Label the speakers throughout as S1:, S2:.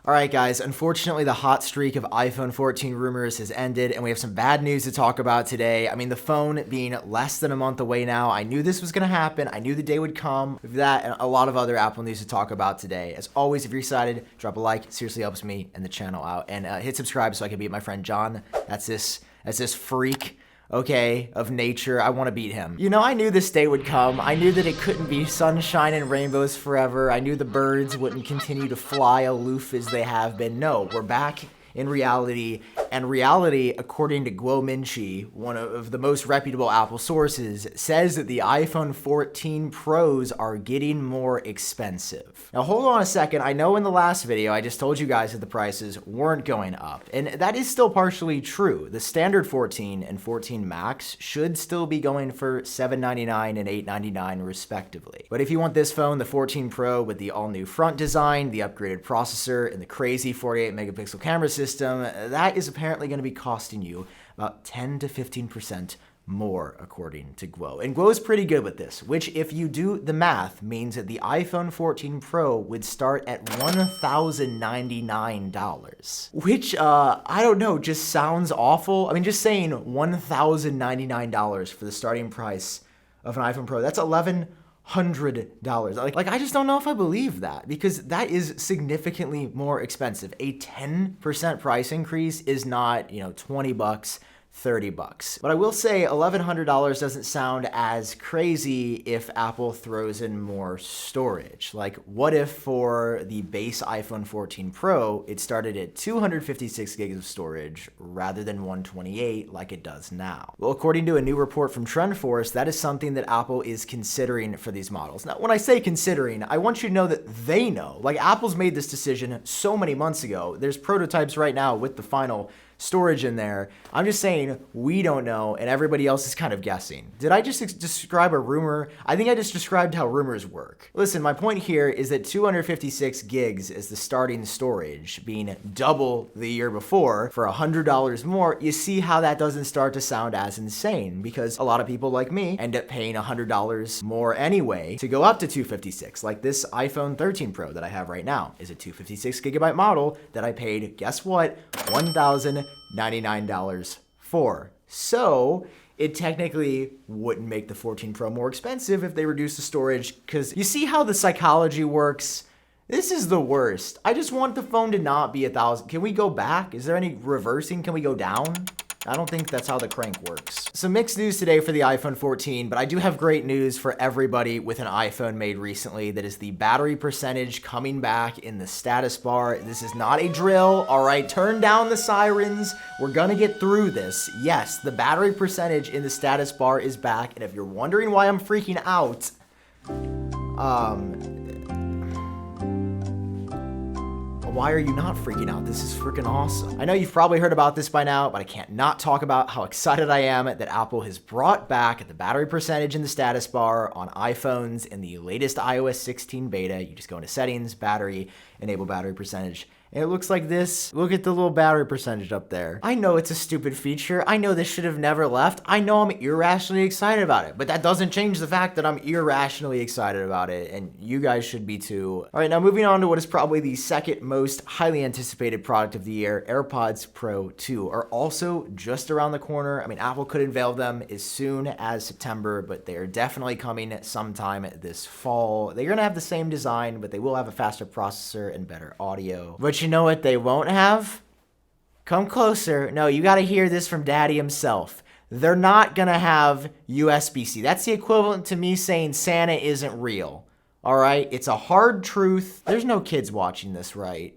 S1: All right, guys, unfortunately, the hot streak of iPhone 14 rumors has ended, and we have some bad news to talk about today. I mean, the phone being less than a month away now, I knew this was going to happen. I knew the day would come. With that and a lot of other Apple news to talk about today. As always, if you're excited, drop a like. It seriously helps me and the channel out. And hit subscribe so I can beat my friend John. That's this freak, okay, of nature. I want to beat him. You know, I knew this day would come. I knew that it couldn't be sunshine and rainbows forever. I knew the birds wouldn't continue to fly aloof as they have been. No, we're back in reality, and reality, according to Guo Minchi, one of the most reputable Apple sources, says that the iPhone 14 Pros are getting more expensive. Now hold on a second. I know in the last video I just told you guys that the prices weren't going up, and that is still partially true. The standard 14 and 14 Max should still be going for $799 and $899 respectively. But if you want this phone, the 14 Pro with the all-new front design, the upgraded processor, and the crazy 48 megapixel camera system, that is apparently going to be costing you about 10 to 15% more, according to Guo. And Guo is pretty good with this, which, if you do the math, means that the iPhone 14 Pro would start at $1,099, which, I don't know, just sounds awful. I mean, just saying $1,099 for the starting price of an iPhone Pro, that's $1,100. Like, I just don't know if I believe that, because that is significantly more expensive. A 10% price increase is not, $20, $30. But I will say $1,100 doesn't sound as crazy if Apple throws in more storage. Like, what if for the base iPhone 14 Pro, it started at 256 gigs of storage rather than 128 like it does now? Well, according to a new report from TrendForce, that is something that Apple is considering for these models. Now, when I say considering, I want you to know that they know. Like, Apple's made this decision so many months ago. There's prototypes right now with the final storage in there. I'm just saying we don't know, and everybody else is kind of guessing. Did I just describe a rumor? I think I just described how rumors work. Listen, my point here is that 256 gigs is the starting storage, being double the year before for $100 more. You see how that doesn't start to sound as insane, because a lot of people like me end up paying $100 more anyway to go up to 256. Like this iPhone 13 Pro that I have right now is a 256 gigabyte model that I paid, guess what, $1,099 for. So it technically wouldn't make the 14 Pro more expensive if they reduce the storage, because you see how the psychology works? This is the worst. I just want the phone to not be 1,000. Can we go back? Is there any reversing? Can we go down? I don't think that's how the crank works. Some mixed news today for the iPhone 14, but I do have great news for everybody with an iPhone made recently. That is the battery percentage coming back in the status bar. This is not a drill, all right? Turn down the sirens. We're gonna get through this. Yes, the battery percentage in the status bar is back, and if you're wondering why I'm freaking out, why are you not freaking out? This is freaking awesome. I know you've probably heard about this by now, but I can't not talk about how excited I am that Apple has brought back the battery percentage in the status bar on iPhones in the latest iOS 16 beta. You just go into settings, battery, enable battery percentage, and it looks like this. Look at the little battery percentage up there. I know it's a stupid feature. I know this should have never left. I know I'm irrationally excited about it, but that doesn't change the fact that I'm irrationally excited about it, and you guys should be too. All right, now moving on to what is probably the second most highly anticipated product of the year, AirPods Pro 2 are also just around the corner. I mean, Apple could unveil them as soon as September, but they are definitely coming sometime this fall. They're gonna have the same design, but they will have a faster processor and better audio. But you know what they won't have? Come closer. No, you gotta hear this from Daddy himself. They're not gonna have USB-C. That's the equivalent to me saying Santa isn't real. All right? It's a hard truth. There's no kids watching this, right?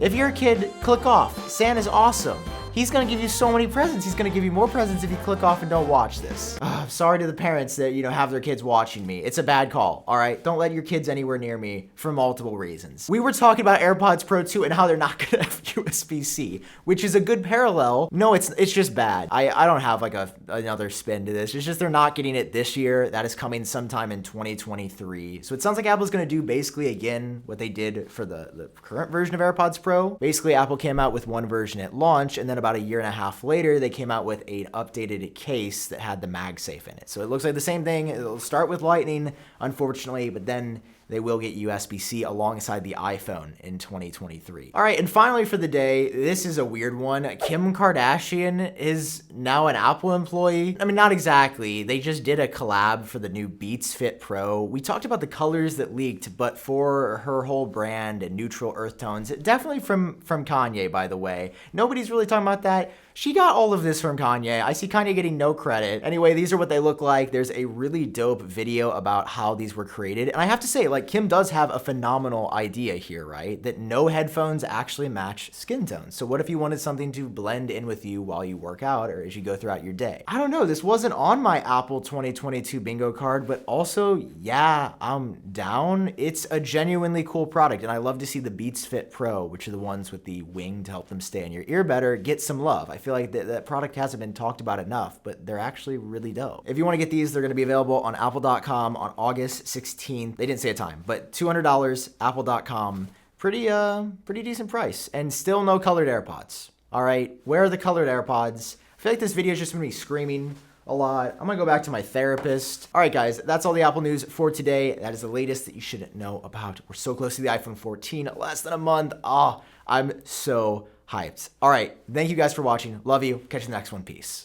S1: If you're a kid, click off. Santa's awesome. He's gonna give you so many presents. He's gonna give you more presents if you click off and don't watch this. Sorry to the parents that, have their kids watching me. It's a bad call, all right? Don't let your kids anywhere near me for multiple reasons. We were talking about AirPods Pro 2 and how they're not gonna have USB-C, which is a good parallel. No, it's just bad. I don't have like another spin to this. It's just they're not getting it this year. That is coming sometime in 2023. So it sounds like Apple's gonna do basically again what they did for the current version of AirPods Pro. Basically, Apple came out with one version at launch, and then about a year and a half later, they came out with an updated case that had the MagSafe in it. So it looks like the same thing. It'll start with Lightning, unfortunately, but then they will get USB-C alongside the iPhone in 2023. All right, and finally for the day, this is a weird one. Kim Kardashian is now an Apple employee. I mean, not exactly. They just did a collab for the new Beats Fit Pro. We talked about the colors that leaked, but for her whole brand and neutral earth tones, definitely from Kanye, by the way. Nobody's really talking about that. She got all of this from Kanye. I see Kanye getting no credit. Anyway, these are what they look like. There's a really dope video about how these were created. And I have to say, like, Kim does have a phenomenal idea here, right? That no headphones actually match skin tones. So what if you wanted something to blend in with you while you work out or as you go throughout your day? I don't know. This wasn't on my Apple 2022 bingo card, but also, yeah, I'm down. It's a genuinely cool product. And I love to see the Beats Fit Pro, which are the ones with the wing to help them stay in your ear better, get some love. I feel like that product hasn't been talked about enough, but they're actually really dope. If you want to get these, they're going to be available on apple.com on August 16th. They didn't say a time, but $200, apple.com. Pretty decent price, and still no colored AirPods. All right, where are the colored AirPods? I feel like this video is just gonna be screaming a lot. I'm gonna go back to my therapist. All right, guys, that's all the Apple news for today. That is the latest that you should know about. We're so close to the iPhone 14, less than a month. Oh, I'm so hyped. All right, thank you guys for watching. Love you. Catch you in the next one. Peace.